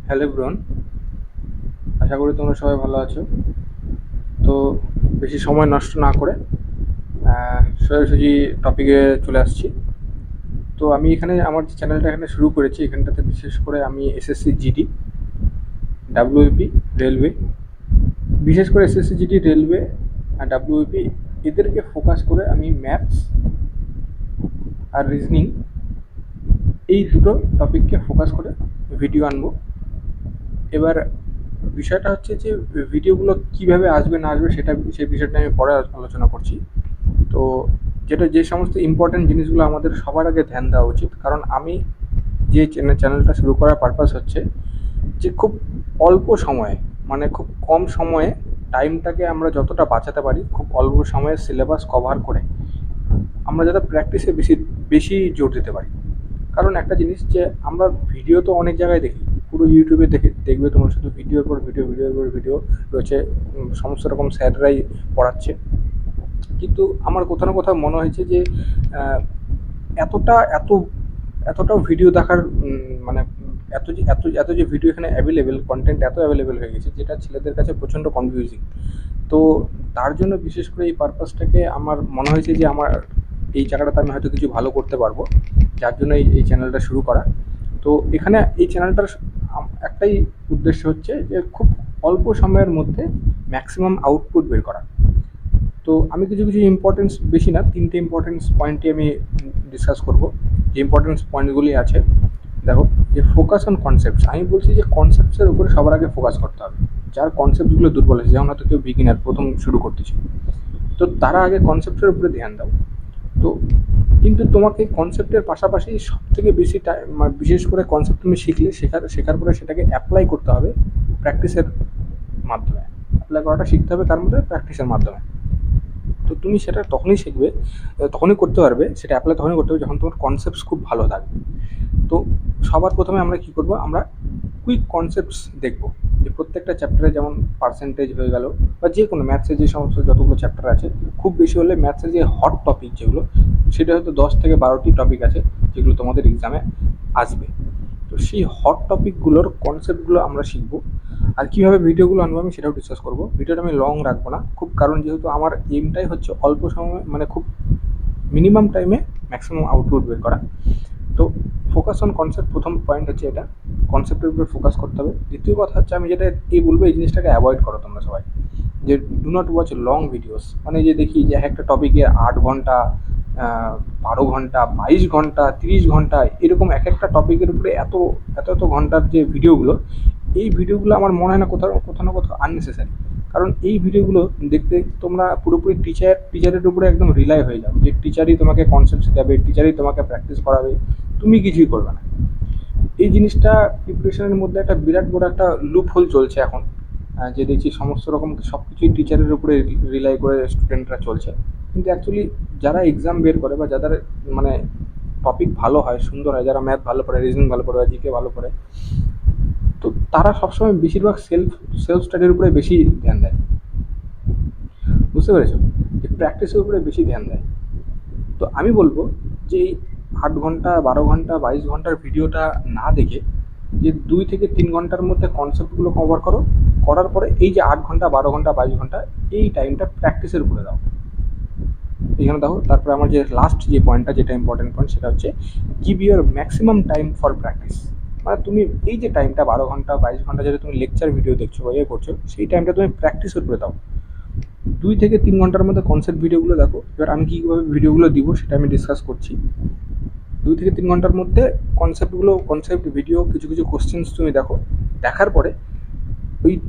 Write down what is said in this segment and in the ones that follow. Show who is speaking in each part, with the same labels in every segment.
Speaker 1: Hello everyone, আশা করি তোমরা সবাই ভালো আছো। তো বেশি সময় নষ্ট না করে সোজাসুজি টপিকে চলে আসছি। তো আমি এখানে আমার যে চ্যানেলটা এখানে শুরু করেছি, এখানটাতে বিশেষ করে আমি এসএসসি জিডি, ডাব্লিউপি, রেলওয়ে, বিশেষ করে এসএসসি জিডি, রেলওয়ে আর ডাব্লিউপি, এদেরকে ফোকাস করে আমি ম্যাথস আর রিজনিং, এই দুটো টপিককে ফোকাস করে ভিডিও আনবো। এবার বিষয়টা হচ্ছে যে ভিডিওগুলো কিভাবে আসবে না আসবে সেই বিষয়টা আমি পরে আলোচনা করছি। তো যে সমস্ত ইম্পর্টেন্ট জিনিসগুলো আমাদের সবার আগে ধ্যান দেওয়া উচিত, কারণ আমি যে চ্যানেলটা শুরু করার পারপাস হচ্ছে যে খুব অল্প সময়ে, মানে খুব কম সময়ে টাইমটাকে আমরা যতটা বাঁচাতে পারি, খুব অল্প সময়ে সিলেবাস কভার করে আমরা যাতে প্র্যাকটিসে বেশি বেশি জোর দিতে পারি। কারণ একটা জিনিস যে আমরা ভিডিও তো অনেক জায়গায় দেখি, পুরো ইউটিউবে দেখবে তোমরা শুধু ভিডিওর পর ভিডিও, ভিডিওর পর ভিডিও রয়েছে, সমস্ত রকম স্যাররাই পড়াচ্ছে। কিন্তু আমার কোথাও না কোথাও মনে হয়েছে যে আহ, এতটা এত এতটাও ভিডিও দেখার মানে এত যে ভিডিও এখানে অ্যাভেলেবেল, কন্টেন্ট এত অ্যাভেলেবেল হয়ে গেছে যেটা ছেলেদের কাছে প্রচণ্ড কনফিউজিং। তো তার জন্য বিশেষ করে এই পারপাসটাকে আমার মনে হয়েছে যে আমার এই জায়গাটাতে আমি হয়তো কিছু ভালো করতে পারবো, যার জন্য এই চ্যানেলটা শুরু করা। তো এখানে এই চ্যানেলটার একটাই উদ্দেশ্য হচ্ছে যে খুব অল্প সময়ের মধ্যে ম্যাক্সিমাম আউটপুট বের করা। তো আমি কিছু কিছু ইম্পর্টেন্স, বেশি না, তিনটে ইম্পর্টেন্স পয়েন্টই আমি ডিসকাস করব। যে ইম্পর্টেন্স পয়েন্টগুলি আছে, দেখো, যে ফোকাস অন কনসেপ্টস, আমি বলছি যে কনসেপ্টসের উপরে সবার আগে ফোকাস করতে হবে। যার কনসেপ্টগুলো দুর্বল আছে, যেমন হয়তো কেউ বিগিনার, প্রথম শুরু করতেছে, তো তারা আগে কনসেপ্টের উপরে ধ্যান দাও। তো কিন্তু তোমাকে কনসেপ্টের পাশাপাশি সব থেকে বেশি টাইম, বিশেষ করে কনসেপ্ট তুমি শিখলে, শেখার পরে সেটাকে অ্যাপ্লাই করতে হবে প্র্যাকটিসের মাধ্যমে। অ্যাপ্লাই করাটা শিখতে হবে কার মধ্যে? প্র্যাকটিসের মাধ্যমে। তো তুমি সেটা তখনই শিখবে, তখনই করতে পারবে, সেটা অ্যাপ্লাই তখনই করতে হবে যখন তোমার কনসেপ্টস খুব ভালো থাকবে। তো সবার প্রথমে আমরা কি করব, আমরা কুইক কনসেপ্টস দেখব। যে প্রত্যেকটা চ্যাপ্টারে, যেমন পার্সেন্টেজ হয়ে গেল, বা যে কোনো ম্যাথসের যে সমস্ত যতগুলো চ্যাপ্টার আছে, খুব বেশি হলে ম্যাথসের যে হট টপিক যেগুলো, সেটা হয়তো 10 থেকে 12টি টপিক আছে যেগুলো তোমাদের এক্সামে আসবে। তো সেই হট টপিকগুলোর কনসেপ্টগুলো আমরা শিখব। আর কীভাবে ভিডিওগুলো আনবো আমি সেটাও ডিসকাস করবো। ভিডিওটা আমি লং রাখবো না খুব, কারণ যেহেতু আমার এইমটাই হচ্ছে অল্প সময়, মানে খুব মিনিমাম টাইমে ম্যাক্সিমাম আউটপুট বের করা। তো ফোকাস অন কনসেপ্ট, প্রথম পয়েন্ট হচ্ছে এটা, কনসেপ্টের উপরে ফোকাস করতে হবে। দ্বিতীয় কথা হচ্ছে, আমি যেটা বলবো, এই জিনিসটাকে অ্যাভয়েড করো তোমরা সবাই, যে do not watch long videos. মানে যে দেখি যে একটা টপিকে 8 ঘন্টা, 12 ঘন্টা, 22 ঘন্টা, 30 ঘন্টা, এরকম এক একটা টপিকের উপরে এত এত এত ঘন্টার যে ভিডিওগুলো, এই ভিডিওগুলো আমার মনে হয় না কোথাও কোথাও না কোথাও আননেসেসারি। কারণ এই ভিডিওগুলো দেখতে তোমরা পুরোপুরি টিচারের উপরে একদম রিলাই হয়ে যাও, যে টিচারই তোমাকে কনসেপ্ট শেখাবে, টিচারই তোমাকে প্র্যাকটিস করাবে, তুমি কিছুই করবে না। এই জিনিসটা প্রিপারেশনের মধ্যে একটা বিরাট বড় একটা লুপ হোল চলছে এখন। যে দেখছি সমস্ত রকম সব কিছুই টিচারের উপরে রিলাই করে স্টুডেন্টরা চলছে। কিন্তু অ্যাকচুয়ালি যারা এক্সাম বের করে, বা যাদের মানে টপিক ভালো হয়, সুন্দর হয়, যারা ম্যাথ ভালো পড়ে, রিজনিং ভালো পড়ে, জিকে ভালো পড়ে, তো তারা সবসময় বেশিরভাগ সেলফ স্টাডির উপরে বেশি ধ্যান দেয়। বুঝতে পেরেছো? যে প্র্যাকটিসের উপরে বেশি ধ্যান দেয়। তো আমি বলবো যে এই 8 ঘন্টা, 12 ঘন্টা, 22 ঘন্টার ভিডিওটা না দেখে, যে 2 থেকে 3 ঘন্টার মধ্যে কনসেপ্টগুলো কভার করো। করার পরে এই যে 8 ঘন্টা, 12 ঘন্টা, 22 ঘন্টা, এই টাইমটা প্র্যাকটিসের উপরে দাও। এখানে দেখো, তারপরে আমার যে লাস্ট যে পয়েন্টটা, যেটা ইম্পর্টেন্ট পয়েন্ট, সেটা হচ্ছে give your maximum time for practice. মানে তুমি এই যে টাইমটা 12 ঘন্টা, 22 ঘন্টা, যেটা তুমি লেকচার ভিডিও দেখছো বা করছো, সেই টাইমটা তুমি প্র্যাকটিসের উপরে দাও। 2 থেকে 3 ঘন্টার মধ্যে কনসেপ্ট ভিডিওগুলো দেখো। এবার আমি কীভাবে ভিডিওগুলো দিব সেটা আমি ডিসকাস করছি। 2 থেকে 3 ঘন্টার মধ্যে কনসেপ্ট ভিডিও, কিছু কিছু কোশ্চেন্স তুমি দেখো। দেখার পরে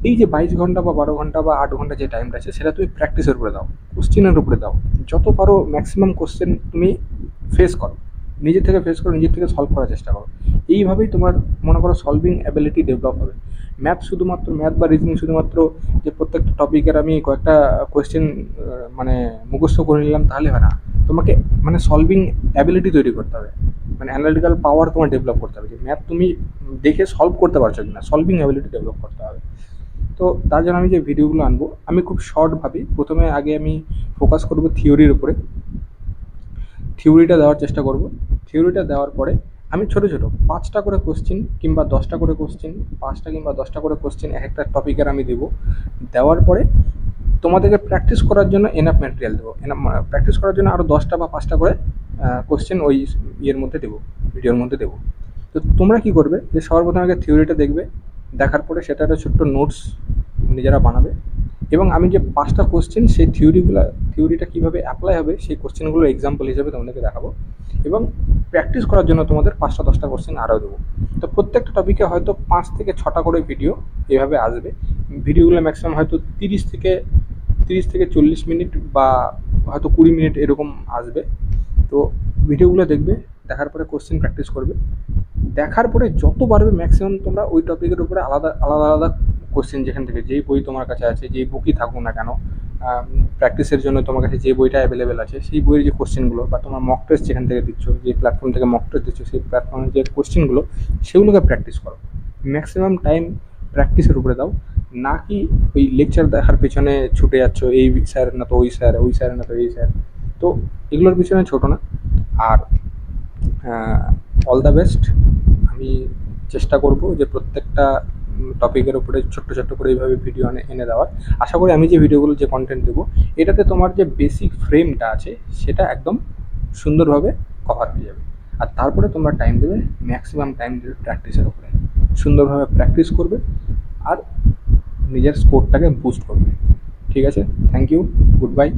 Speaker 1: এই যে 22 ঘন্টা বা 12 ঘন্টা বা 8 ঘন্টা যে টাইমটা আছে, সেটা তুমি প্র্যাকটিসের উপরে দাও, কোশ্চেনের উপরে দাও। যত পারো ম্যাক্সিমাম কোশ্চেন তুমি ফেস করো, নিজে থেকে ফেস করো, নিজের থেকে সলভ করার চেষ্টা করো। এইভাবেই তোমার, মনে করো, সলভিং অ্যাবিলিটি ডেভেলপ হবে। ম্যাথ বা রিজনিং শুধুমাত্র যে প্রত্যেকটা টপিকের আমি কয়েকটা কোয়েশ্চেন মানে মুখস্থ করে নিলাম, তাহলে হয় না। তোমাকে মানে সলভিং অ্যাবিলিটি তৈরি করতে হবে, মানে অ্যানালিটিক্যাল পাওয়ার তোমার ডেভেলপ করতে হবে, যে ম্যাথ তুমি দেখে সলভ করতে পারছো কিনা, সলভিং অ্যাবিলিটি ডেভেলপ করতে হবে। তো তার জন্য আমি যে ভিডিওগুলো আনবো, আমি খুব শর্ট ভাবি, প্রথমে আগে আমি ফোকাস করব থিওরির উপরে। থিওরিটা দেওয়ার চেষ্টা করব। থিওরিটা দেওয়ার পরে আমি ছোটো ছোটো 5টা করে কোশ্চেন কিংবা 10টা করে কোশ্চেন, 5টা কিংবা 10টা করে কোশ্চেন এক একটা টপিকের আমি দেবো। দেওয়ার পরে তোমাদেরকে প্র্যাকটিস করার জন্য এনাফ ম্যাটেরিয়াল দেবো। প্র্যাকটিস করার জন্য আরও 10টা বা 5টা করে কোশ্চেন ওই ইয়ের মধ্যে দেবো, ভিডিওর মধ্যে দেবো। তো তোমরা কী করবে, যে সবার প্রথমে আগে থিওরিটা দেখবে, দেখার পরে সেটা একটা ছোট্ট নোটস নিজেরা বানাবে, এবং আমি যে 5টা কোশ্চেন সেই থিওরিটা কীভাবে অ্যাপ্লাই হবে সেই কোশ্চেনগুলো এক্সাম্পল হিসেবে তোমাদেরকে দেখাবো, এবং প্র্যাকটিস করার জন্য তোমাদের 5টা 10টা কোশ্চেন আরও দেবো। তো প্রত্যেকটা টপিকে হয়তো 5 থেকে 6টা করে ভিডিও এভাবে আসবে। ভিডিওগুলো ম্যাক্সিমাম হয়তো 30 থেকে 40 মিনিট বা হয়তো 20 মিনিট এরকম আসবে। তো ভিডিওগুলো দেখবে, দেখার পরে কোশ্চেন প্র্যাকটিস করবে। দেখার পরে যত পারবে ম্যাক্সিমাম তোমরা ওই টপিকের উপরে আলাদা আলাদা আলাদা কোশ্চেন, যেখান থেকে যেই বই তোমার কাছে আছে, যেই বুকই থাকুক না কেন, প্র্যাকটিসের জন্য তোমার কাছে যে বইটা অ্যাভেলেবেল আছে সেই বইয়ের যে কোশ্চেনগুলো, বা তোমার মক টেস্ট যেখান থেকে দিচ্ছ, যে প্ল্যাটফর্ম থেকে মক টেস্ট দিচ্ছ, সেই প্ল্যাটফর্মের যে কোশ্চেনগুলো সেগুলোকে প্র্যাকটিস করো। ম্যাক্সিমাম টাইম প্র্যাকটিসের উপরে দাও, না কি ওই লেকচার দেখার পেছনে ছুটে যাচ্ছ, এই স্যার না তো ওই স্যার, ওই স্যার না তো এই স্যার। তো এগুলোর পিছনে ছোটো না। আর অল দ্য বেস্ট। আমি চেষ্টা করব যে প্রত্যেকটা টপিকের উপরে ছোট্ট ছোট্ট করে এইভাবে ভিডিও এনে দেওয়ার। আশা করি আমি যে ভিডিওগুলো, যে কন্টেন্ট দেবো, এটাতে তোমার যে বেসিক ফ্রেমটা আছে সেটা একদম সুন্দরভাবে কভার হয়ে যাবে। আর তারপরে তোমরা টাইম দেবে, ম্যাক্সিমাম টাইম দেবে প্র্যাকটিসের উপরে। সুন্দরভাবে প্র্যাকটিস করবে আর নিজের স্কোরটাকে বুস্ট করবে। ঠিক আছে, থ্যাংক ইউ, গুড বাই।